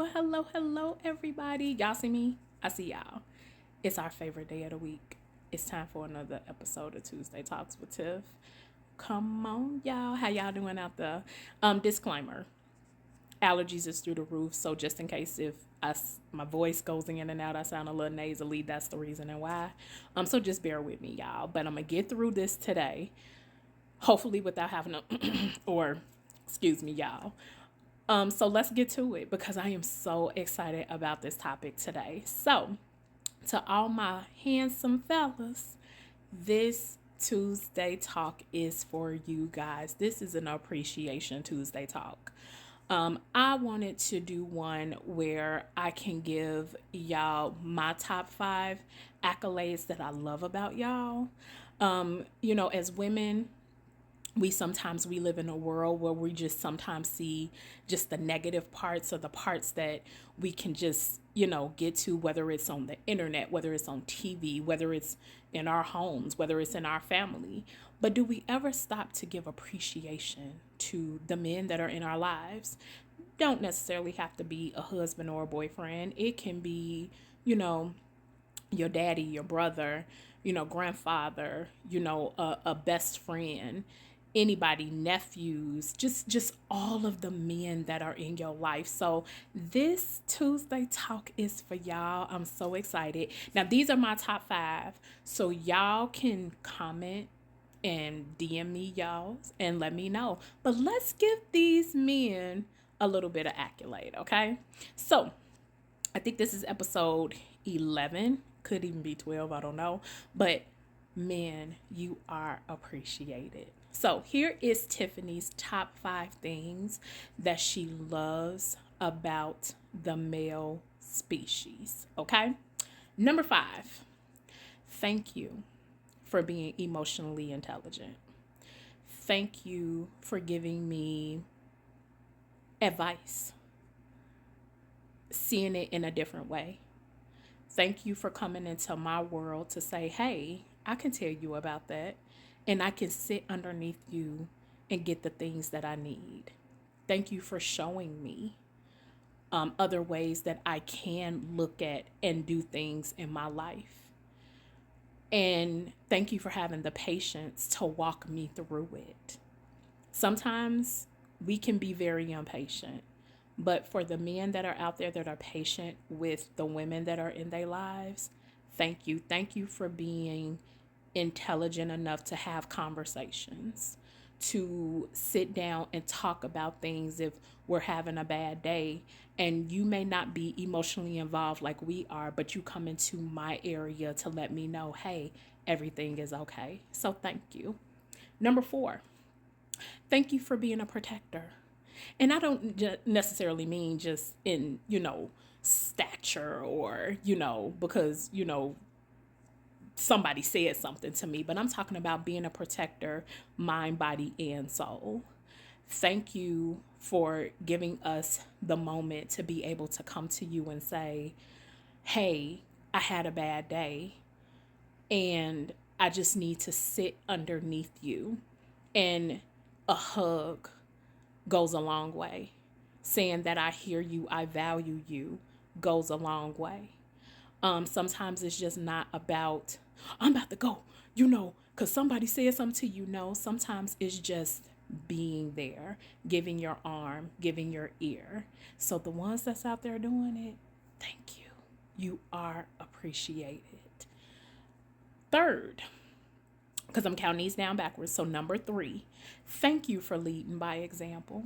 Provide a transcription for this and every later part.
Well, hello, everybody. Y'all see me? I see y'all. It's our favorite day of the week. It's time for another episode of Tuesday Talks with Tiff. Come on, y'all. How y'all doing out there? Disclaimer: allergies is through the roof. So just in case if my voice goes in and out, I sound a little nasally. That's the reason and why. So just bear with me, y'all. But I'm gonna get through this today, hopefully without having to, or excuse me, y'all. So let's get to it because I am so excited about this topic today. So, to all my handsome fellas, this Tuesday talk is for you guys. This is an appreciation Tuesday talk. I wanted to do one where I can give y'all my top 5 accolades that I love about y'all. As women, we live in a world where we just sometimes see just the negative parts or the parts that we can just get to, whether it's on the internet, whether it's on TV, whether it's in our homes, whether it's in our family. But do we ever stop to give appreciation to the men that are in our lives? Don't necessarily have to be a husband or a boyfriend. It can be your daddy, your brother, grandfather, a best friend, anybody, nephews, just all of the men that are in your life. So this Tuesday talk is for y'all. I'm so excited. Now these are my top 5. So y'all can comment and DM me y'all and let me know. But let's give these men a little bit of accolade, okay? So I think this is episode 11. Could even be 12, I don't know. But men, you are appreciated. So here is Tiffany's top 5 things that she loves about the male species. Okay. Number 5, thank you for being emotionally intelligent. Thank you for giving me advice, seeing it in a different way. Thank you for coming into my world to say, hey, I can tell you about that. And I can sit underneath you and get the things that I need. Thank you for showing me other ways that I can look at and do things in my life. And thank you for having the patience to walk me through it. Sometimes we can be very impatient. But for the men that are out there that are patient with the women that are in their lives, thank you. Thank you for being intelligent enough to have conversations, to sit down and talk about things if we're having a bad day. And you may not be emotionally involved like we are, but you come into my area to let me know, hey, everything is okay. So thank you. Number 4, thank you for being a protector. And I don't necessarily mean just in, stature or, because, somebody said something to me, but I'm talking about being a protector, mind, body, and soul. Thank you for giving us the moment to be able to come to you and say, hey, I had a bad day and I just need to sit underneath you. And a hug goes a long way. Saying that I hear you, I value you goes a long way. Sometimes it's just not about, I'm about to go, because somebody said something to you. No, sometimes it's just being there, giving your arm, giving your ear. So the ones that's out there doing it, thank you. You are appreciated. 3rd, because I'm counting these down backwards. So number 3, thank you for leading by example.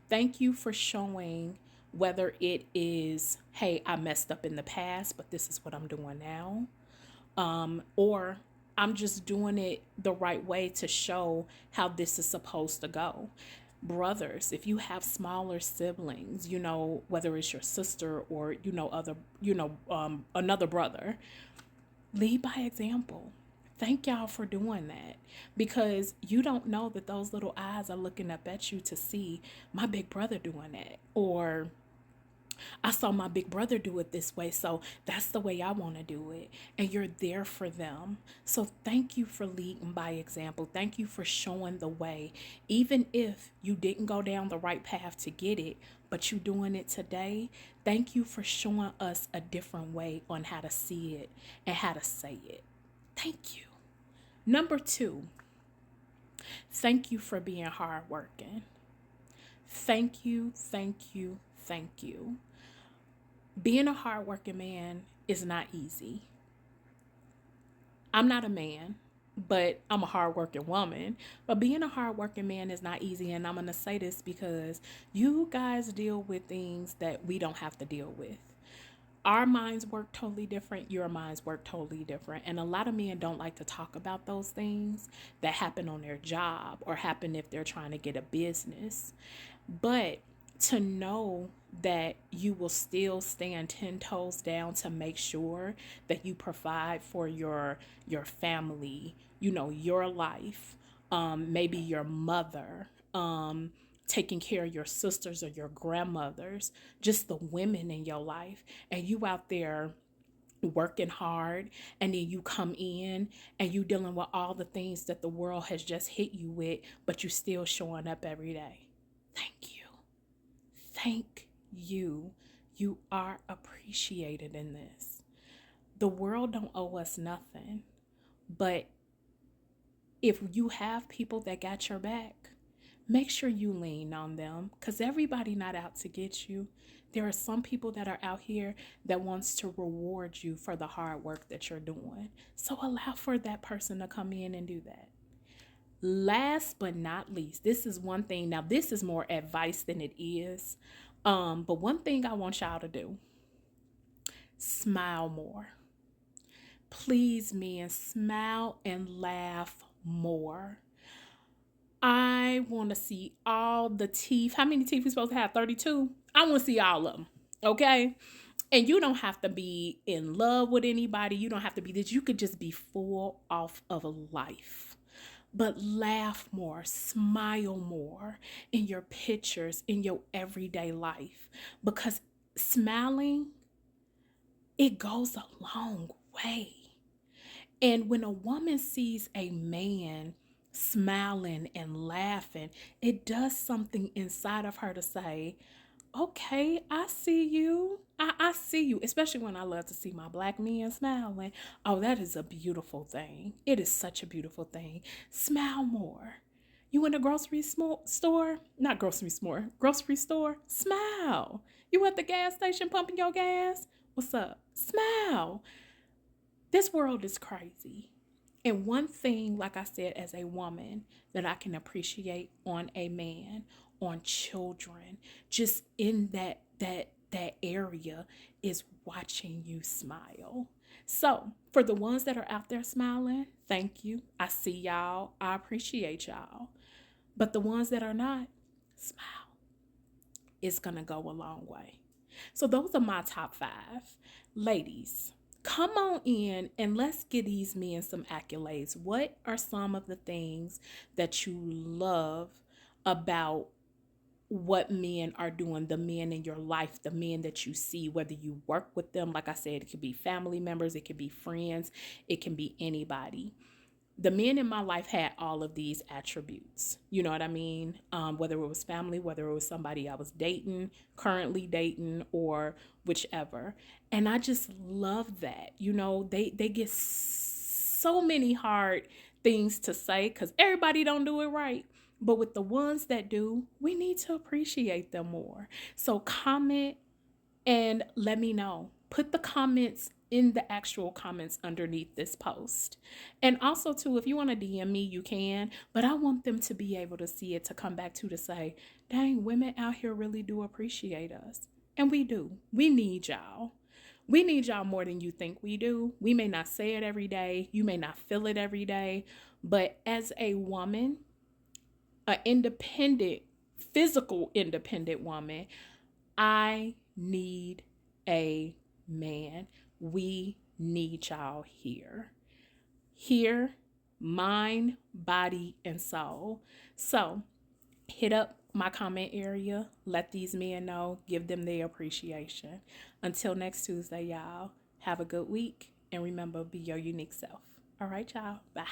Thank you for showing, whether it is, hey, I messed up in the past, but this is what I'm doing now. Or I'm just doing it the right way to show how this is supposed to go. Brothers, if you have smaller siblings, whether it's your sister or, another brother, lead by example. Thank y'all for doing that, because you don't know that those little eyes are looking up at you to see my big brother doing that, or I saw my big brother do it this way, so that's the way I want to do it. And you're there for them. So thank you for leading by example. Thank you for showing the way. Even if you didn't go down the right path to get it, but you doing it today, thank you for showing us a different way on how to see it and how to say it. Thank you. Number 2, thank you for being hardworking. Thank you, thank you, thank you. Being a hardworking man is not easy. I'm not a man, but I'm a hardworking woman. But being a hardworking man is not easy. And I'm going to say this because you guys deal with things that we don't have to deal with. Our minds work totally different. Your minds work totally different. And a lot of men don't like to talk about those things that happen on their job or happen if they're trying to get a business. But to know that you will still stand 10 toes down to make sure that you provide for your family, your life, maybe your mother, taking care of your sisters or your grandmothers, just the women in your life, and you out there working hard, and then you come in and you dealing with all the things that the world has just hit you with, but you still showing up every day. Thank you. Thank you. You are appreciated in this. The world don't owe us nothing, but if you have people that got your back, make sure you lean on them, because everybody not out to get you. There are some people that are out here that wants to reward you for the hard work that you're doing. So allow for that person to come in and do that. Last but not least, this is one thing. Now, this is more advice than it is. But one thing I want y'all to do, smile more. Please, men, smile and laugh more. I want to see all the teeth. How many teeth we supposed to have? 32? I want to see all of them. Okay? And you don't have to be in love with anybody. You don't have to be this. You could just be full off of a life. But laugh more, smile more in your pictures, in your everyday life. Because smiling, it goes a long way. And when a woman sees a man smiling and laughing, it does something inside of her to say, okay, I see you. I see you, especially when I love to see my Black men smiling. Oh, that is a beautiful thing. It is such a beautiful thing. Smile more. You in a grocery store? Not grocery store. Grocery store? Smile. You at the gas station pumping your gas? What's up? Smile. This world is crazy. And one thing, like I said, as a woman, that I can appreciate on a man, on children, just in that area, is watching you smile. So for the ones that are out there smiling, thank you. I see y'all. I appreciate y'all. But the ones that are not, smile. It's going to go a long way. So those are my top 5. Ladies, come on in and let's give these men some accolades. What are some of the things that you love about what men are doing, the men in your life, the men that you see, whether you work with them? Like I said, it could be family members, it could be friends, it can be anybody. The men in my life had all of these attributes. You know what I mean? Whether it was family, whether it was somebody I was dating, currently dating, or whichever. And I just love that. They get so many hard things to say because everybody don't do it right. But with the ones that do, we need to appreciate them more. So comment and let me know. Put the comments in the actual comments underneath this post. And also, too, if you want to DM me, you can. But I want them to be able to see it, to come back to say, dang, women out here really do appreciate us. And we do. We need y'all. We need y'all more than you think we do. We may not say it every day. You may not feel it every day. But as a woman, an independent, physical independent woman, I need a man. We need y'all here. Here, mind, body, and soul. So Hit up my comment area. Let these men know. Give them their appreciation. Until next Tuesday, y'all. Have a good week. And remember, be your unique self. All right, y'all. Bye.